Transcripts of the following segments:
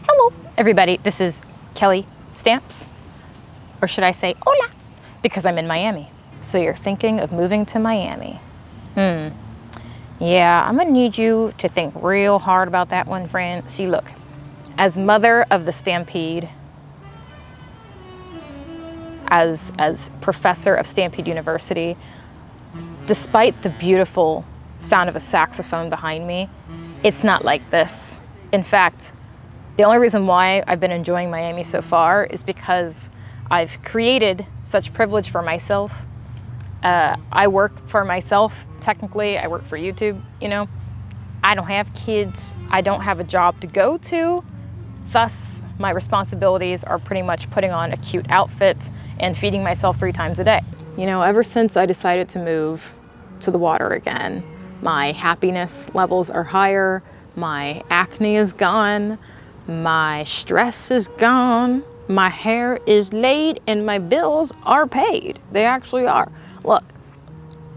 Hello, everybody. This is Kelly Stamps, or should I say hola, because I'm in Miami. So you're thinking of moving to Miami. Yeah, I'm gonna need you to think real hard about that one, friend. See, look, as mother of the Stampede, as professor of Stampede University, despite the beautiful sound of a saxophone behind me, it's not like this. In fact, the only reason why I've been enjoying Miami so far is because I've created such privilege for myself. I work for myself, technically. I work for YouTube, you know. I don't have kids. I don't have a job to go to. Thus, my responsibilities are pretty much putting on a cute outfit and feeding myself 3 times a day. You know, ever since I decided to move to the water again, my happiness levels are higher, my acne is gone, my stress is gone, my hair is laid, and my bills are paid. They actually are. Look,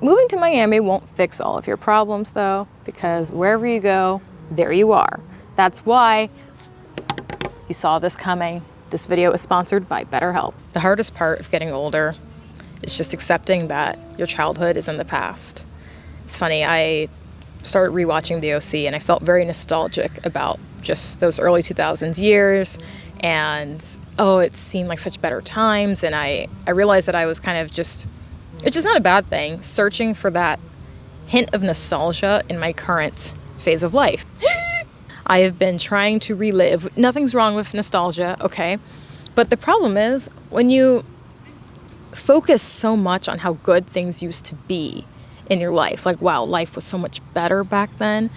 moving to Miami won't fix all of your problems though, because wherever you go, there you are. That's why you saw this coming. This video is sponsored by BetterHelp. The hardest part of getting older is just accepting that your childhood is in the past. It's funny, I started rewatching The OC and I felt very nostalgic about just those early 2000s years, and it seemed like such better times, and I realized that I was kind of just, it's just not a bad thing, searching for that hint of nostalgia in my current phase of life. I have been trying to relive. Nothing's wrong with nostalgia, okay? But the problem is when you focus so much on how good things used to be in your life, like, wow, life was so much better back then,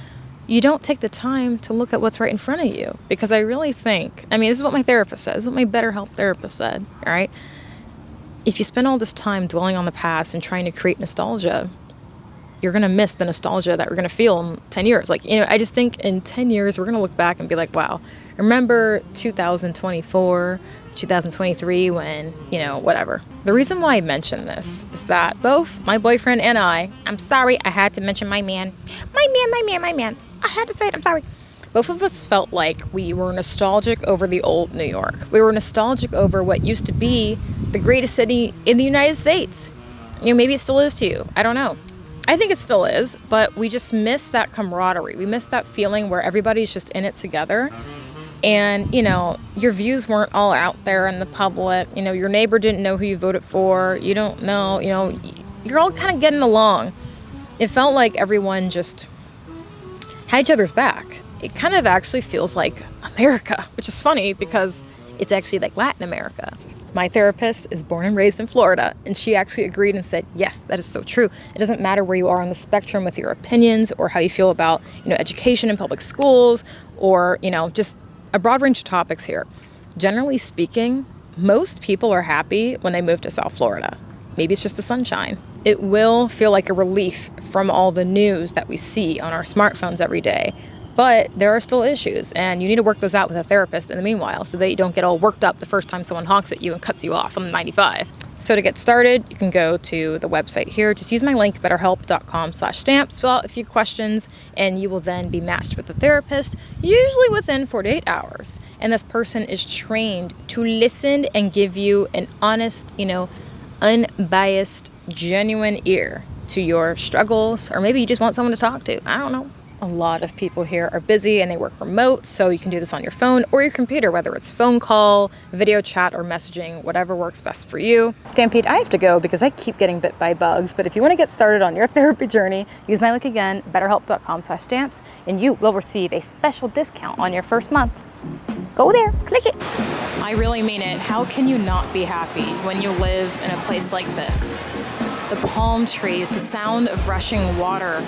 you don't take the time to look at what's right in front of you. Because I really think, I mean, this is what my therapist said, this is what my BetterHelp therapist said, all right? If you spend all this time dwelling on the past and trying to create nostalgia, you're going to miss the nostalgia that we're going to feel in 10 years. Like, you know, I just think in 10 years, we're going to look back and be like, wow, remember 2024, 2023 when, you know, whatever. The reason why I mention this is that both my boyfriend and I'm sorry, I had to mention my man. I had to say it, I'm sorry. Both of us felt like we were nostalgic over the old New York. We were nostalgic over what used to be the greatest city in the United States. You know, maybe it still is to you. I don't know. I think it still is, but we just miss that camaraderie. We miss that feeling where everybody's just in it together. And, you know, your views weren't all out there in the public. You know, your neighbor didn't know who you voted for. You don't know, you know, you're all kind of getting along. It felt like everyone just had each other's back. It kind of actually feels like America, which is funny because it's actually like Latin America. My therapist is born and raised in Florida, and she actually agreed and said, yes, that is so true. It doesn't matter where you are on the spectrum with your opinions or how you feel about, you know, education in public schools or, you know, just a broad range of topics here. Generally speaking, most people are happy when they move to South Florida. Maybe it's just the sunshine. It will feel like a relief from all the news that we see on our smartphones every day. But there are still issues, and you need to work those out with a therapist in the meanwhile so that you don't get all worked up the first time someone honks at you and cuts you off on 95. So to get started, you can go to the website here. Just use my link, betterhelp.com/stamps, fill out a few questions, and you will then be matched with a therapist, usually within 48 hours. And this person is trained to listen and give you an honest, you know, unbiased, genuine ear to your struggles, or maybe you just want someone to talk to. I don't know. A lot of people here are busy and they work remote, so you can do this on your phone or your computer, whether it's phone call, video chat, or messaging, whatever works best for you. Stampede, I have to go because I keep getting bit by bugs, but if you want to get started on your therapy journey, use my link again, betterhelp.com/stamps, and you will receive a special discount on your first month. Go there, click it. I really mean it. How can you not be happy when you live in a place like this? The palm trees, the sound of rushing water.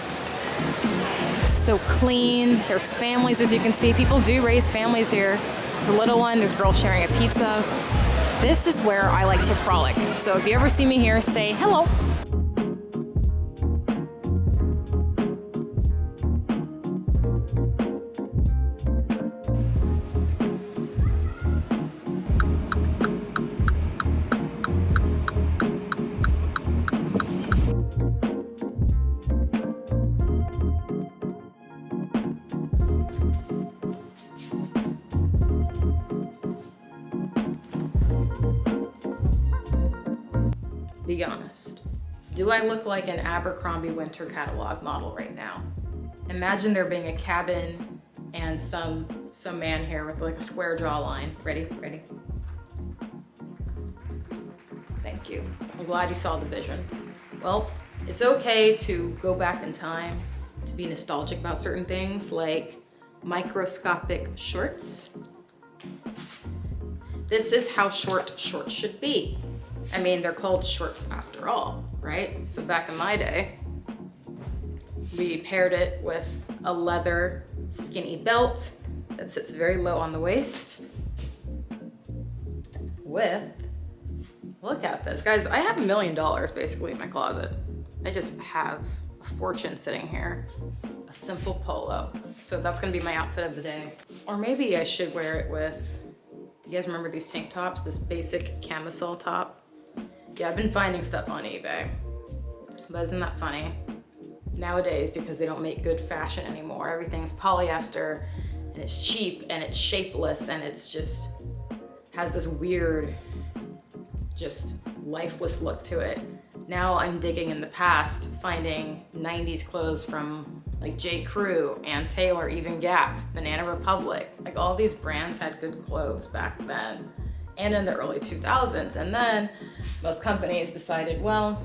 So clean. There's families, as you can see. People do raise families here. There's a little one, there's girls sharing a pizza. This is where I like to frolic. So if you ever see me here, say hello. be honest. Do I look like an Abercrombie winter catalog model right now? Imagine there being a cabin and some man here with like a square jawline. Ready? Thank you. I'm glad you saw the vision. Well, it's okay to go back in time, to be nostalgic about certain things like microscopic shorts. This is how short shorts should be. I mean, they're called shorts after all, right? So back in my day, we paired it with a leather skinny belt that sits very low on the waist with, look at this. Guys, I have $1 million basically in my closet. I just have a fortune sitting here. A simple polo. So that's gonna be my outfit of the day. Or maybe I should wear it with, do you guys remember these tank tops? This basic camisole top? Yeah, I've been finding stuff on eBay. But isn't that funny? Nowadays, because they don't make good fashion anymore, everything's polyester and it's cheap and it's shapeless and it's just has this weird, just lifeless look to it. Now I'm digging in the past, finding 90s clothes from like J. Crew, Ann Taylor, even Gap, Banana Republic. Like all these brands had good clothes back then and in the early 2000s. And then most companies decided, well,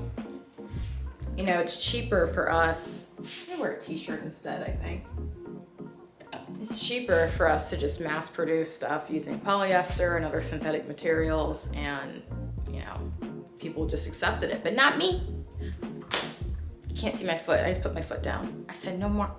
you know, it's cheaper for us. I'm gonna wear a t-shirt instead, I think. It's cheaper for us to just mass produce stuff using polyester and other synthetic materials, and, you know, people just accepted it, but not me. You can't see my foot, I just put my foot down. I said no more.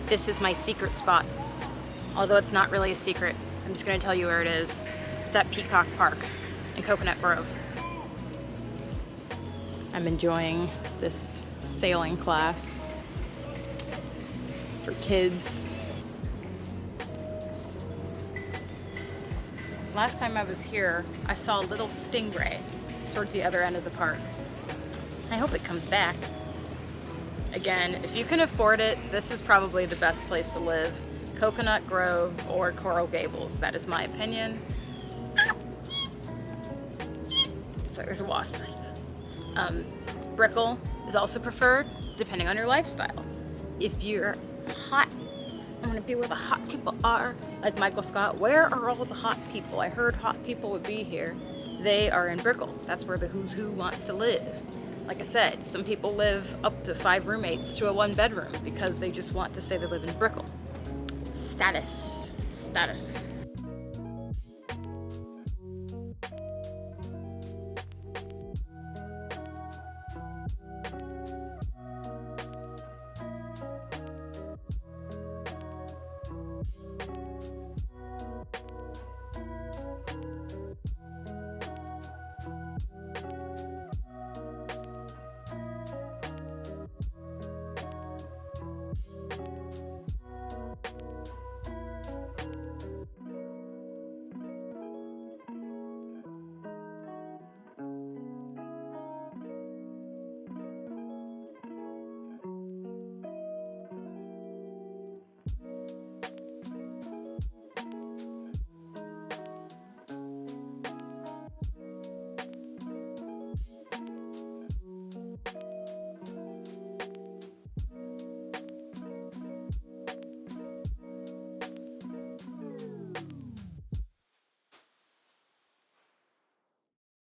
This is my secret spot. Although it's not really a secret, I'm just gonna tell you where it is. It's at Peacock Park in Coconut Grove. I'm enjoying this sailing class for kids. Last time I was here, I saw a little stingray towards the other end of the park. I hope it comes back. Again, if you can afford it, this is probably the best place to live. Coconut Grove or Coral Gables, that is my opinion. So there's a wasp. Brickell is also preferred, depending on your lifestyle. If you're hot, I want to be where the hot people are. Like Michael Scott, where are all the hot people? I heard hot people would be here. They are in Brickell. That's where the who's who wants to live. Like I said, some people live up to 5 roommates to a 1-bedroom because they just want to say they live in Brickell. Status.